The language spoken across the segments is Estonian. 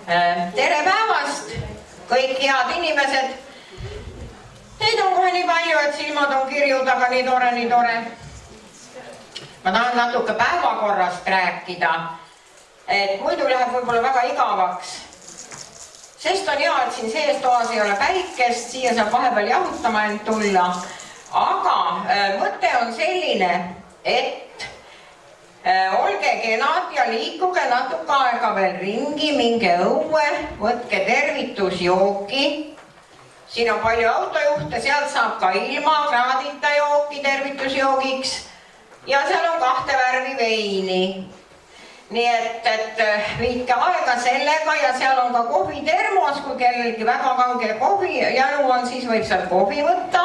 Tere päevast, kõik head inimesed. Teid on kohe nii palju, et silmad on kirjud, aga nii tore, nii tore. Ma tahan natuke päevakorrast rääkida, et muidu läheb võib-olla väga igavaks. Sest on hea, et siin sees toas ei ole päikest, siia saab vahepeal jahutama end tulla. Aga mõte on selline, et olge kenad ja liikuge natuke aega veel ringi, minge õue, võtke tervitusjooki. Siin on palju autojuhte, sealt saab ka ilma kraadita jooki tervitusjoogiks. Ja seal on 2 värvi veini. Nii et viitke aega sellega ja seal on ka kohvitermos, kui kellelgi väga kange kohvi janu on, siis võib sealt kohvi võtta.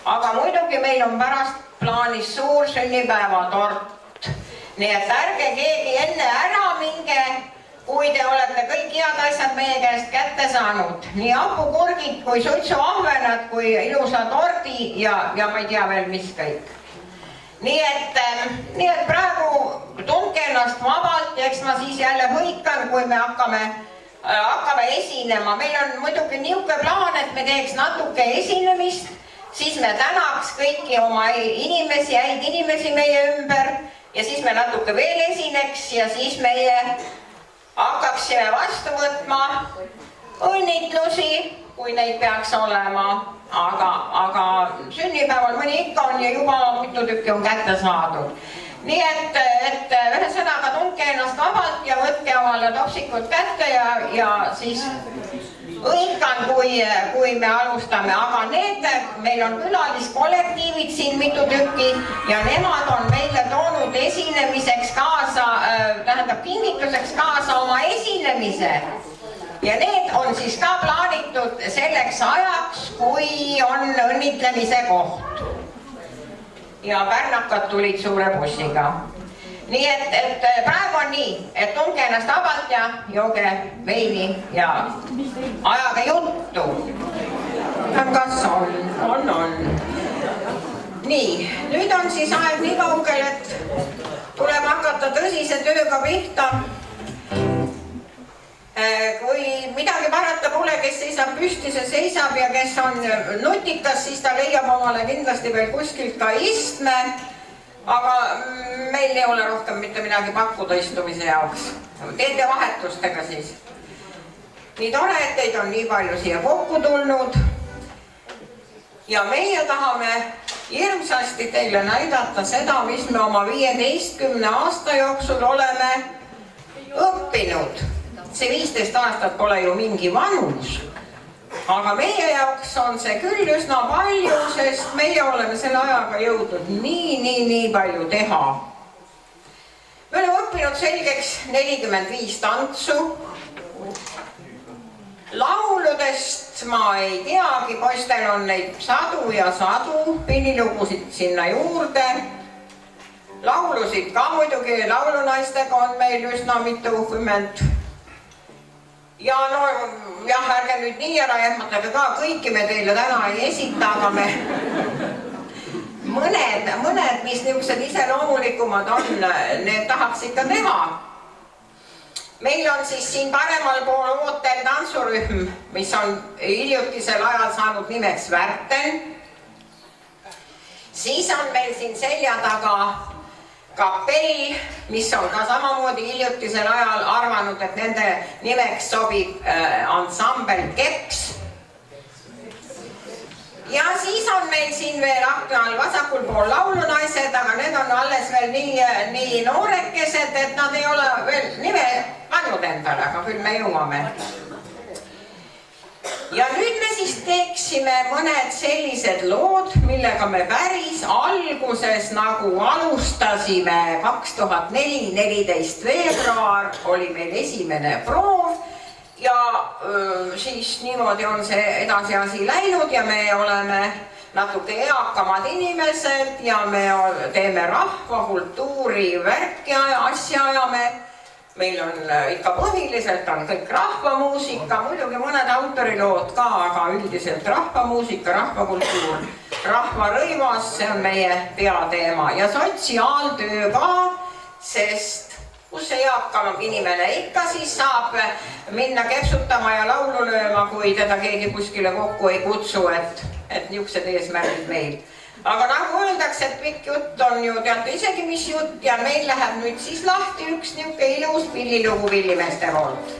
Aga muidugi meil on pärast plaanis suur sünnipäevatort. Nii et ärge keegi enne ära minge, kui te olete kõik head asjad meie käest kätte saanud. Nii hapukurgid kui suitsuahvenad, kui ilusa tordi ja ma ei tea veel mis kõik. Nii et praegu tundke ennast vabalt ja eks ma siis jälle hõikan, kui me hakkame esinema. Meil on muidugi niisugune plaan, et me teeks natuke esinemist, siis me tänaks kõiki oma inimesi, häid inimesi meie ümber ja siis me natuke veel esineks ja siis meie hakkaksime vastu võtma õnnitlusi, kui neid peaks olema. Aga sünnipäeval mõni ikka on ja juba mitu tükki on kätte saadud. Nii et ühesõnaga tundke ennast vabalt ja võtke omale topsikud kätte ja siis õikan, kui me alustame. Aga meil on külaliskollektiivid siin mitu tükki ja nemad on meile toonud esinemiseks kaasa, tähendab kingituseks kaasa oma esinemise. Ja need on siis ka plaanitud selleks ajaks, kui on õnnitlemise koht. Ja pärnakad tulid suure bussiga. Nii et praegu on nii, et tundke ennast vabalt ja jooge veini ja ajage juttu. Kas on. Nii, nüüd on siis aeg nii kaugel, et tuleb hakata tõsise tööga pihta. Kui midagi parata pole, kes seisab püsti, see seisab ja kes on nutikas, siis ta leiab omale kindlasti veel kuskilt ka istme. Aga meil ei ole rohkem mitte midagi pakkuda istumise jaoks. Teete vahetustega siis. Nii tore, et teid on nii palju siia kokku tulnud. Ja meie tahame hirmsasti teile näidata seda, mis me oma 15 aasta jooksul oleme õppinud. See 15 aastat pole ju mingi vanus, aga meie jaoks on see küll üsna palju, sest meie oleme selle ajaga jõudnud nii palju teha. Me oleme õppinud selgeks 45 tantsu. Lauludest ma ei teagi, poistel on neid sadu ja sadu, pillilugusid sinna juurde. Laulusid ka muidugi, laulunaistega on meil üsna mitukümmend. Ja jah, ärge nüüd nii ära jähmatage ka, kõiki me teile täna ei esita, aga me mõned, mis niisugused iseloomulikumad on, need tahaks ikka teha. Meil on siis siin paremal pool ootel tantsurühm, mis on hiljutisel ajal saanud nimeks Värten. Siis on meil siin selja taga kapell, mis on ka samamoodi hiljutisel ajal arvanud, et nende nimeks sobib ansambel Keps. Ja siis on meil siin veel akna all vasakul pool laulunaised, aga need on alles veel nii noorekesed, et nad ei ole veel nime pannud endale, aga küll me jõuame. Ja nüüd me siis teeksime mõned sellised lood, millega me päris alguses nagu alustasime 2004, 14 veebruar oli meil esimene proov ja siis niimoodi on see edasi asi läinud ja me oleme natuke eakamad inimesed ja me teeme rahvakultuuri värki ja asja ajame. Meil on ikka põhiliselt on kõik rahvamuusika, muidugi mõned autorilood ka, aga üldiselt rahvamuusika, rahvakultuur, rahvarõivas, see on meie peateema ja sotsiaaltöö ka, sest kus see eakam inimene ikka siis saab minna kepsutama ja laulu lööma, kui teda keegi kuskile kokku ei kutsu, et niisugused eesmärgid meil. Aga nagu öeldakse, et pikk jutt on ju teate isegi mis jutt ja meil läheb nüüd siis lahti üks niisugune ilus pillilugu Villimeeste poolt.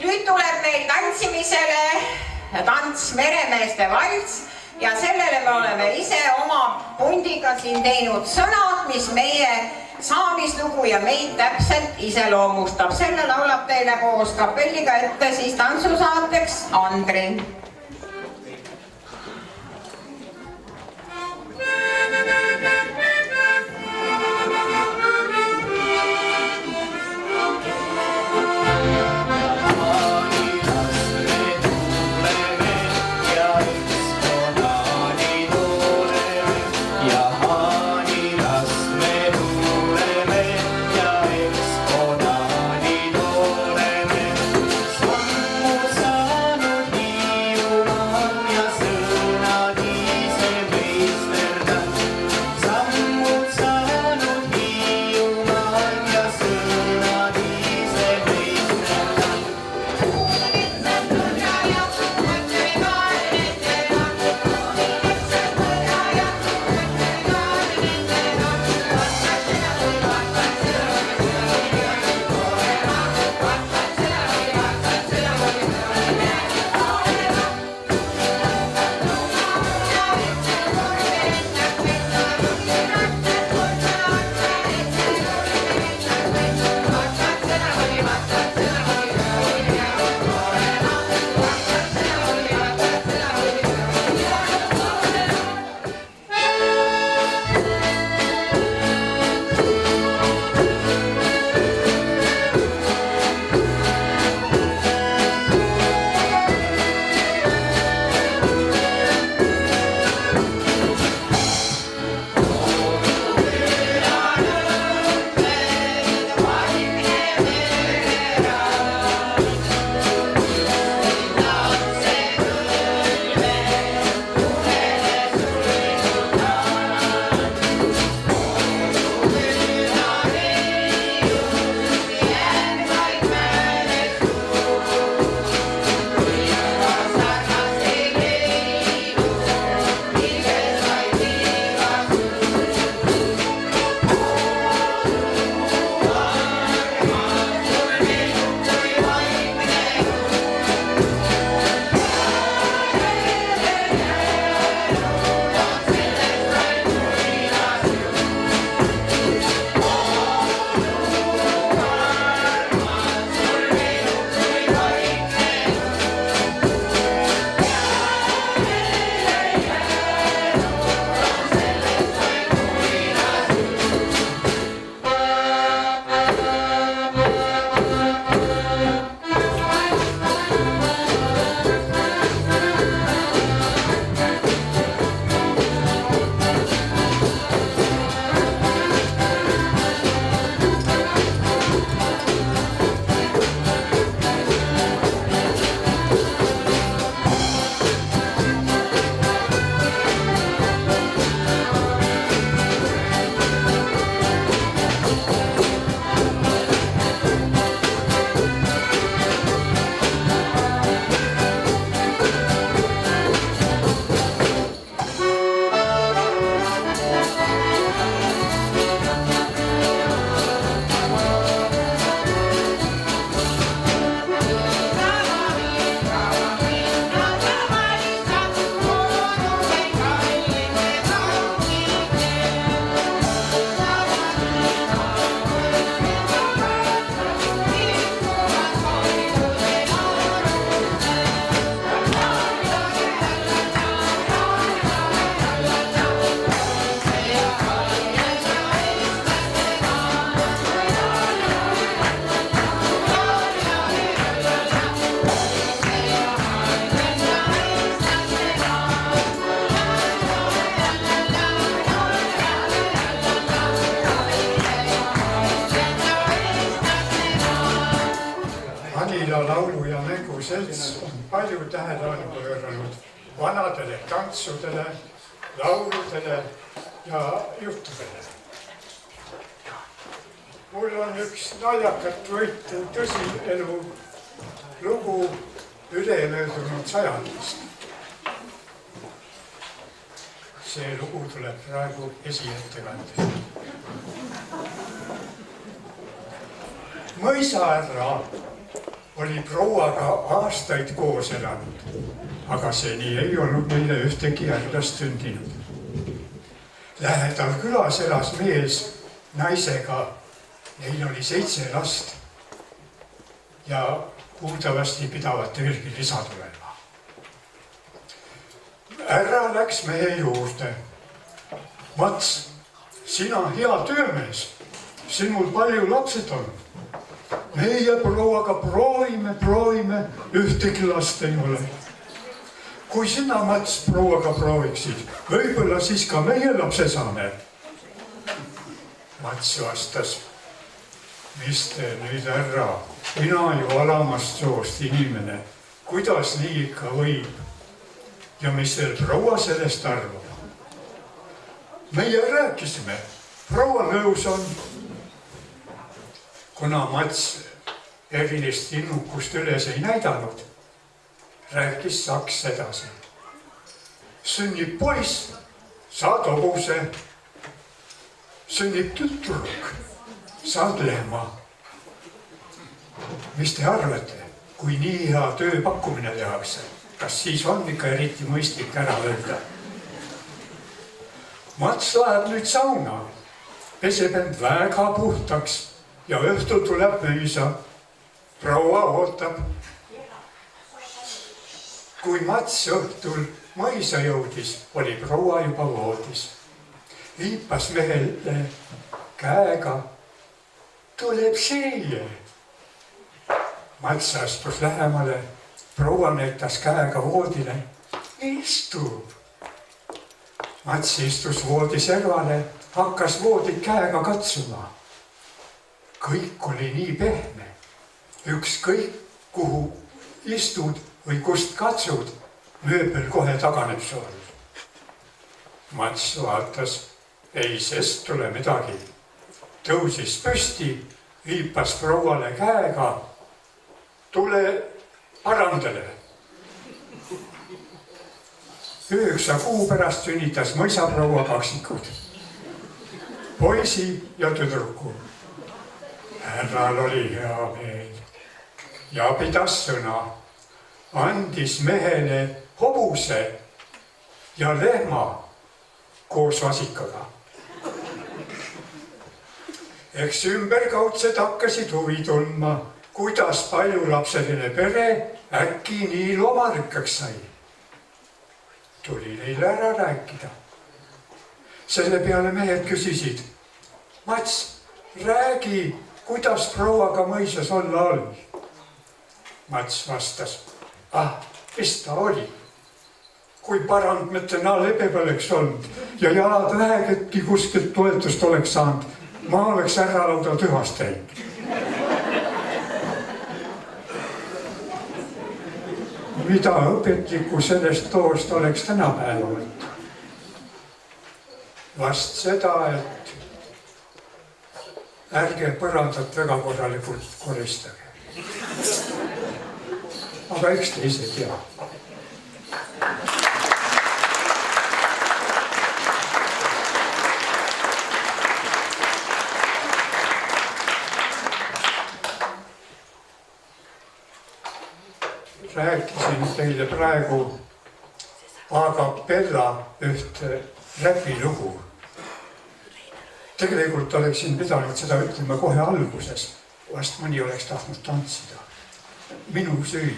Nüüd tuleb meil tantsimisele tants Meremeeste valts ja sellele me oleme ise oma pundiga siin teinud sõnad, mis meie saamislugu ja meid täpselt iseloomustab. Selle laulab teile koos kapelliga ette siis tantsusaateks Andri. Saanud nii laulu- ja mänguselts on palju tähelepanu pööranud vanadele tantsudele, lauludele ja juttudele. Mul on üks naljakat võitu tõsielu lugu ülemöödunud sajandist. See lugu tuleb praegu esiettekandele. Mõisahärra oli prouaga aastaid koos elanud, aga seni ei olnud neile ühtegi härrast sündinud. Lähedal külas elas mees naisega, neil oli 7 last ja kuuldavasti pidavat veelgi lisatulema. Härra läks mehe juurde. Mats, sina hea töömees, sinul palju lapsed on. Meie prouaga proovime, ühtegi last ei ole. Kui sina, Mats, prouaga prooviksid, võib-olla siis ka meie lapse saame. Mats vastas, mis te nüüd härra, mina ju alamast soost inimene, kuidas nii ikka võib? Ja mis veel proua sellest arvab? Meie rääkisime, proua nõus on. Kuna Mats erilist innukust üles ei näidanud, rääkis Saks edasi. Sünnib poiss, saad hobuse. Sünnib tütruk, saad lehma. Mis te arvate, kui nii hea tööpakkumine tehakse? Kas siis on ikka eriti mõistlik ära öelda? Mats läheb nüüd sauna, peseb end väga puhtaks ja õhtul tuleb müüsa. Proua ootab. Kui Mats õhtul mõisa jõudis, oli proua juba voodis. Viipas mehele käega. Tuleb siia. Mats astus lähemale. Proua näitas käega voodile. Istub. Mats istus voodi servale, hakkas voodit käega katsuma. Kõik oli nii pehme. Ükskõik kuhu istud või kust katsud, mööbel kohe taganeb sul. Mats vaatas, ei sest tule midagi. Tõusis püsti, viipas prouale käega. Tule parandele. 9 kuu pärast sünnitas mõisaproua kaksikud. Poisi ja tüdruku. Härral oli hea meel ja pidas sõna. Andis mehele hobuse ja lehma koos vasikaga. Eks ümberkaudsed hakkasid huvi tundma, kuidas paljulapseline pere äkki nii loomarikkaks sai. Tuli neile ära rääkida. Selle peale mehed küsisid, Mats, räägi, kuidas prouaga mõisas olla oli. Mats vastas, mis ta oli. Kui parandmetena lebeb oleks olnud ja jalad vähegetki kuskilt toetust oleks saanud, ma oleks ära lauda tühast teinud. Mida õpetlikku sellest toost oleks tänapäeval? Vast seda, et ärge põrandat väga korralikult koristage. Aga eks te ise tea. Rääkisin teile praegu a cappella ühte räpilugu. Tegelikult oleksin pidanud seda ütlema kohe alguses, vast mõni oleks tahtnud tantsida. Minu süü.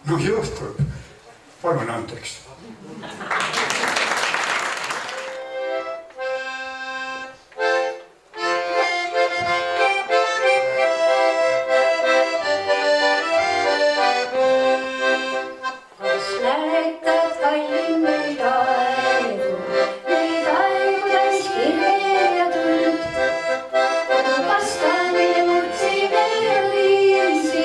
No juhtub, palun andeks. See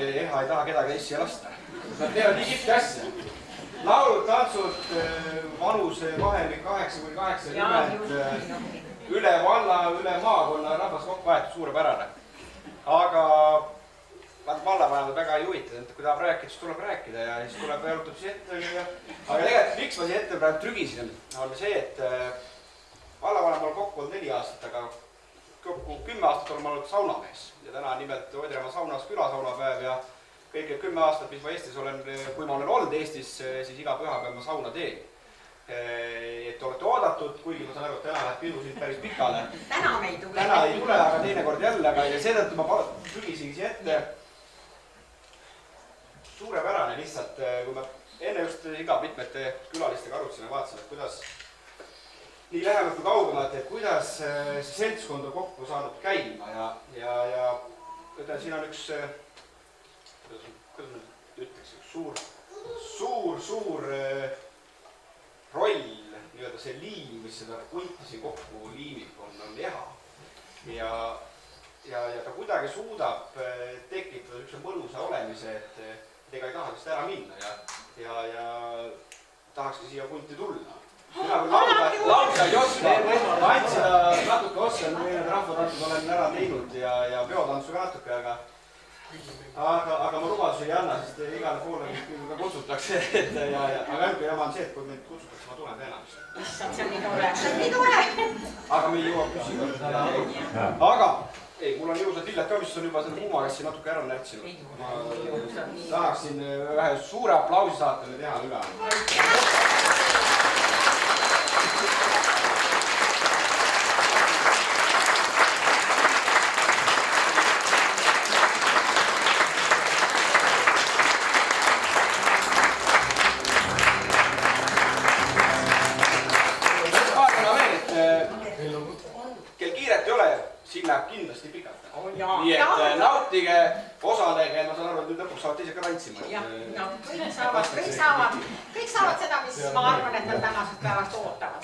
EHA ei taha kedagi teist siia lasta. Nad teevad nii kihvti asja. Laulud, tantsud, vanuse vahemik 8–80, üle valla, üle maakonna rahvas kokku vahetud suurepärane. Aga vallavajad väga ei huvita, et kui tahab rääkida, siis tuleb rääkida ja siis tuleb jalutab siis ette. Aga tegelikult, miks ma siia ette praegu trügisin, on see, et vallavanem on kokku olnud 4 aastat, aga kokku 10 aastat olen ma olnud saunamees. Ja täna nimelt Oideremaa saunas külasaunapäev ja kõik 10 aastat, mis ma Eestis olen, kui ma olen olnud Eestis, siis iga pühapäev ma sauna teen. Et olete oodatud, kuigi ma saan aru, et täna läheb pidu siin päris pikale. Täna me ei tule. Täna ei tule, aga teinekord jälle, aga seetõttu ma trügisin siia ette. Suurepärane lihtsalt, kui ma enne just iga mitmete külalistega arutasin ja vaatasin, et kuidas nii lähemalt kui kaugemalt, et kuidas see seltskond on kokku saanud käima ja siin on üks, kuidas ma ütleks, üks suur roll, nii-öelda see liim, mis seda punti siin kokku liimib, on EHA. Ja ta kuidagi suudab tekitada üks mõnusa olemise, et ega ei taha vist ära minna ja tahakski siia punti tulla. Mina kui laulda ei oska, tantsida natuke oskan, rahvatantsud olen ära teinud ja peotantsu ka natuke, aga ma lubadusi ei anna, sest igale poole ka kutsutakse. Aga ainult jama on see, et kui mind kutsutakse, ma tulen tõenäoliselt. Issand, see on nii tore, see on nii tore! Aga me ei jõua küsida. Aga ei, mul on jõusad lilled ka, mis on juba selle kuumakassi natuke ära närtsinud. Ma tahaksin ühe suure aplausi saatele teha üle. Kel kiiret ei ole, siin läheb kindlasti pikalt. Nii et nautige, osalege, ma saan aru, et nüüd lõpuks saavad teised ka tantsima. Jah, no kõik saavad seda, mis ma arvan, et nad tänasest päevast ootavad.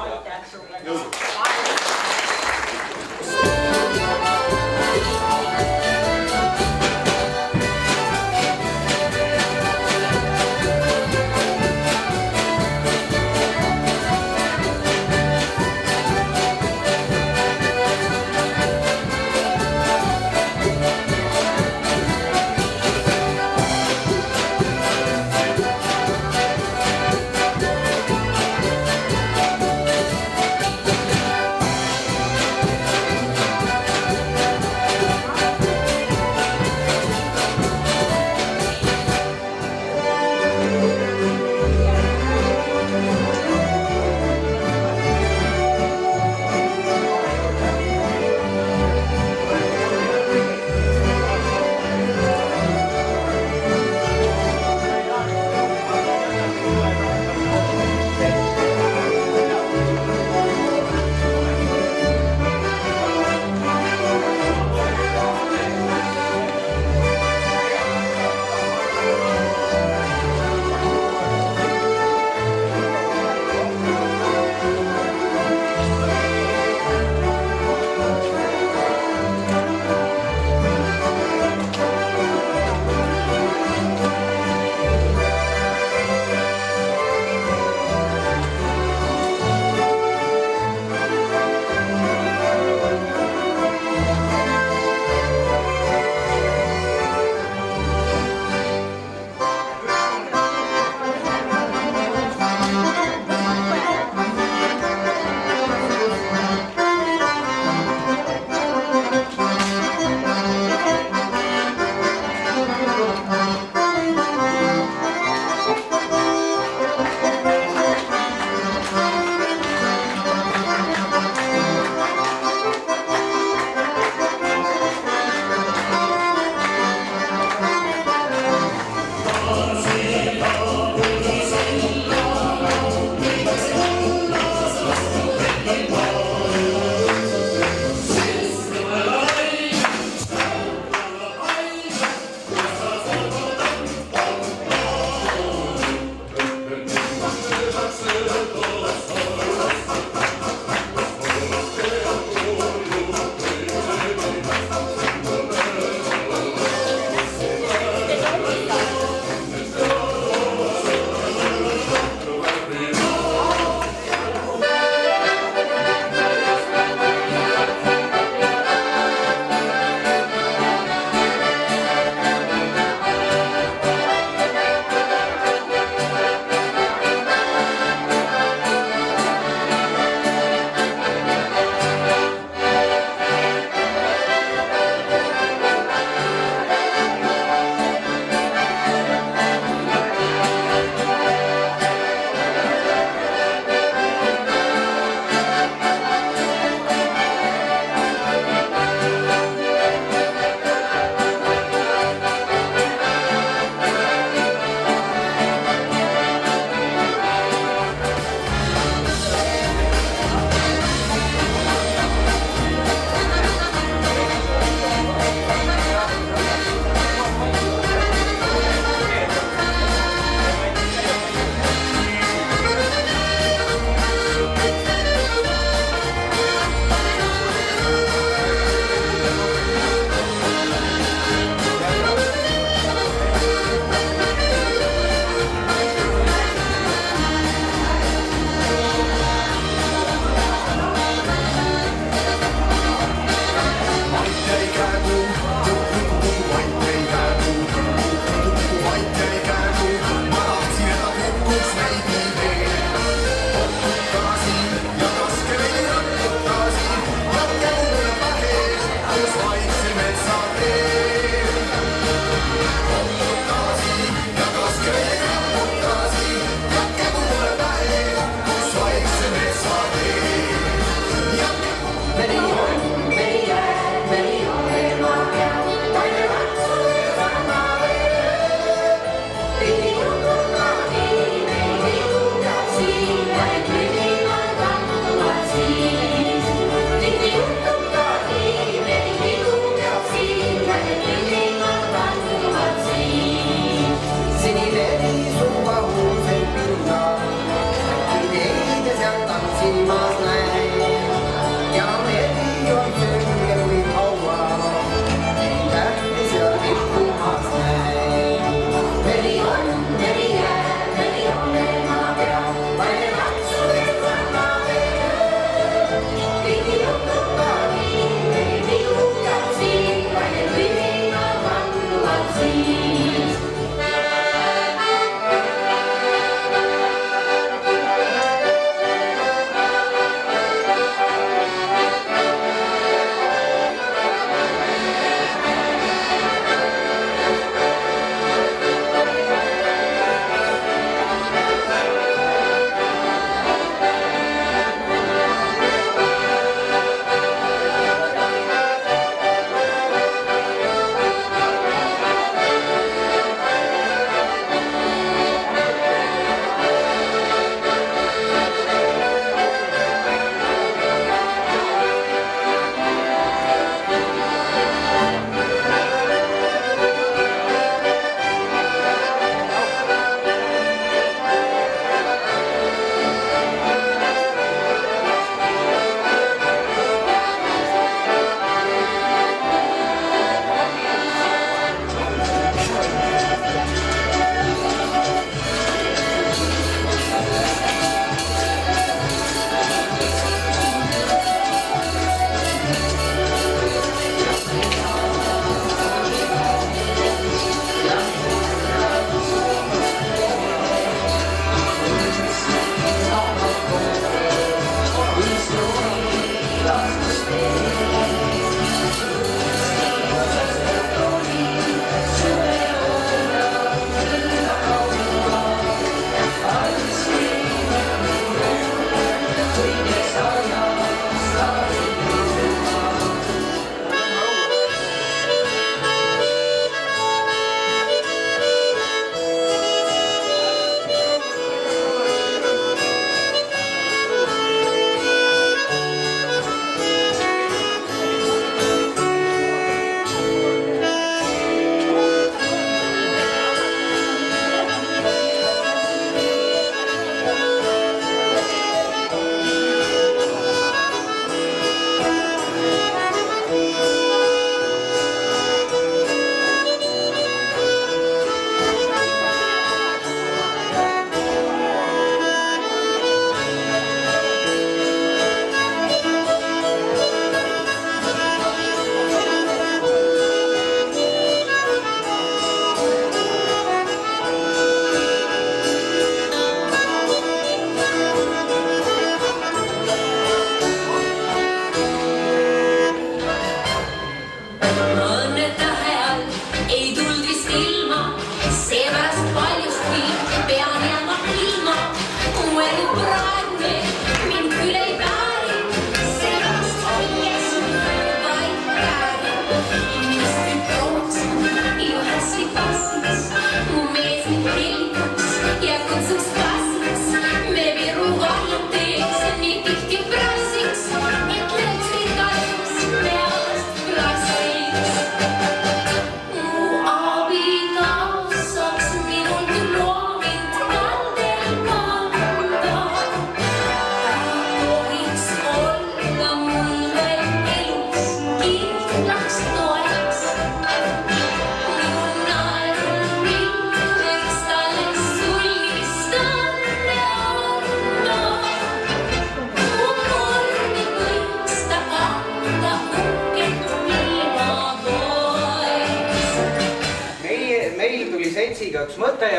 Aitäh sulle.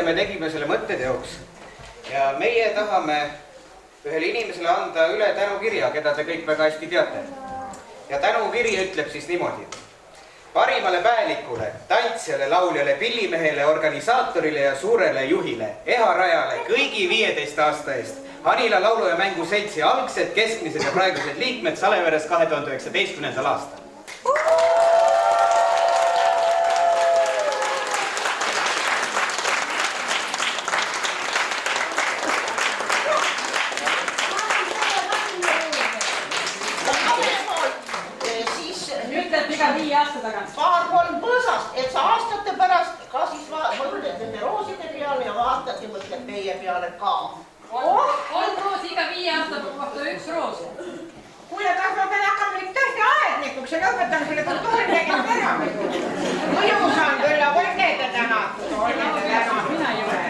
me tegime selle mõtteteoks. Ja meie tahame ühele inimesele anda üle tänukirja, keda te kõik väga hästi teate. Ja tänukiri ütleb siis niimoodi. Parimale päälikule, tantsijale, lauljale, pillimehele, organisaatorile ja suurele juhile, Eha Rajale kõigi 15 aasta eest. Hanila laulu- ja mänguseltsi algsed, keskmised ja praegused liikmed Saleveres 2019. aastal. Paar-kolm põõsast, et sa aastate pärast ka siis mõtled nende rooside peale ja vaatad ja mõtled meie peale ka. Kolm roosi iga 5 aasta kohta 1 roos. Kuule, kas ma pean hakkama nüüd tõesti aednikuks ja lõpetan selle kultuuri tegema ära? Mõjus on küll, aga olge te täna. Mina ei ole.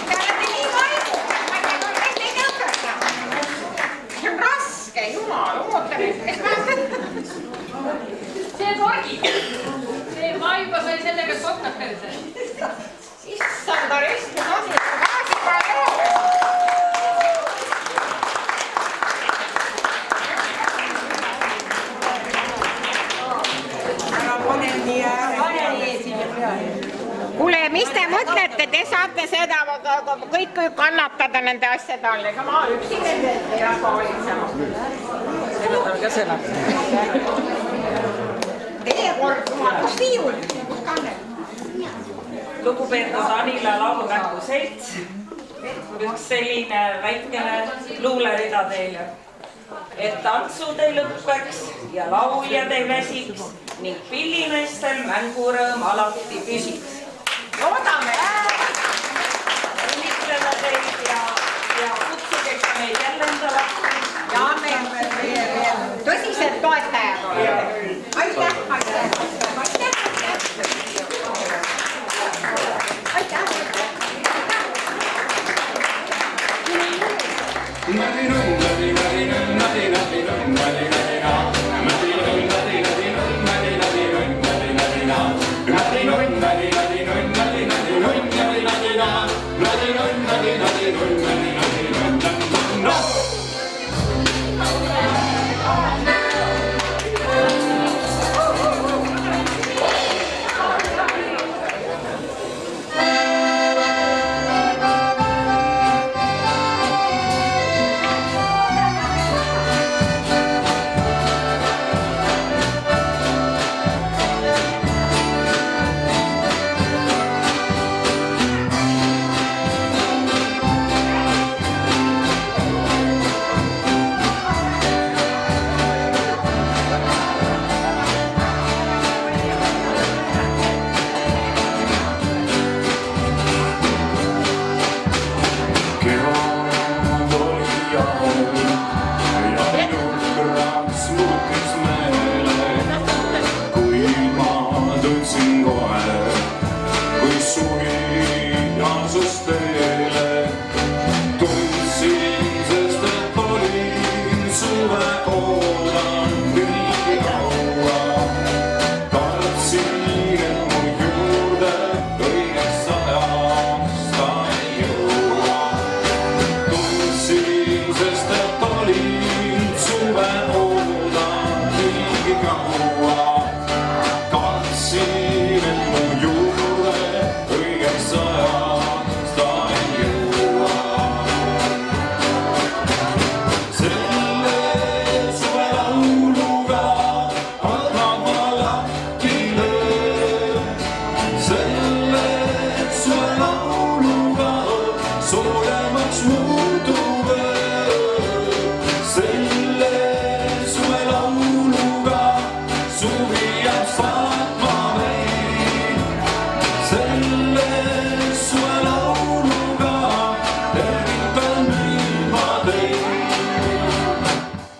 Te olete nii vaimu, ma ei tea, kes teid õpetab. See on raske, jumal, ootamist, kes ma... See torgi. Ma juba sain sellega soknad perse. Issand, aristus asi, gaasiga joo. Kuule, mis te mõtlete, te saate seda kõik kannatada nende asjade all, ega ma üksi nende ei hakka hoolitsema. Võtame ka selle. Teie kord, kus viiul, kus kannel? Lugupeetud Anila laulumängu selts, üks selline väikene luulerida teile, et tantsud ei lõppeks ja lauljad ei väsiks ning pillimeestel mängurõõm alati püsiks. Loodame! Õnnitleme teid ja kutsuge ka meid jälle enda lahti. Ja me tõsised toetajad oleme. Aitäh, aitäh, aitäh. Nadi,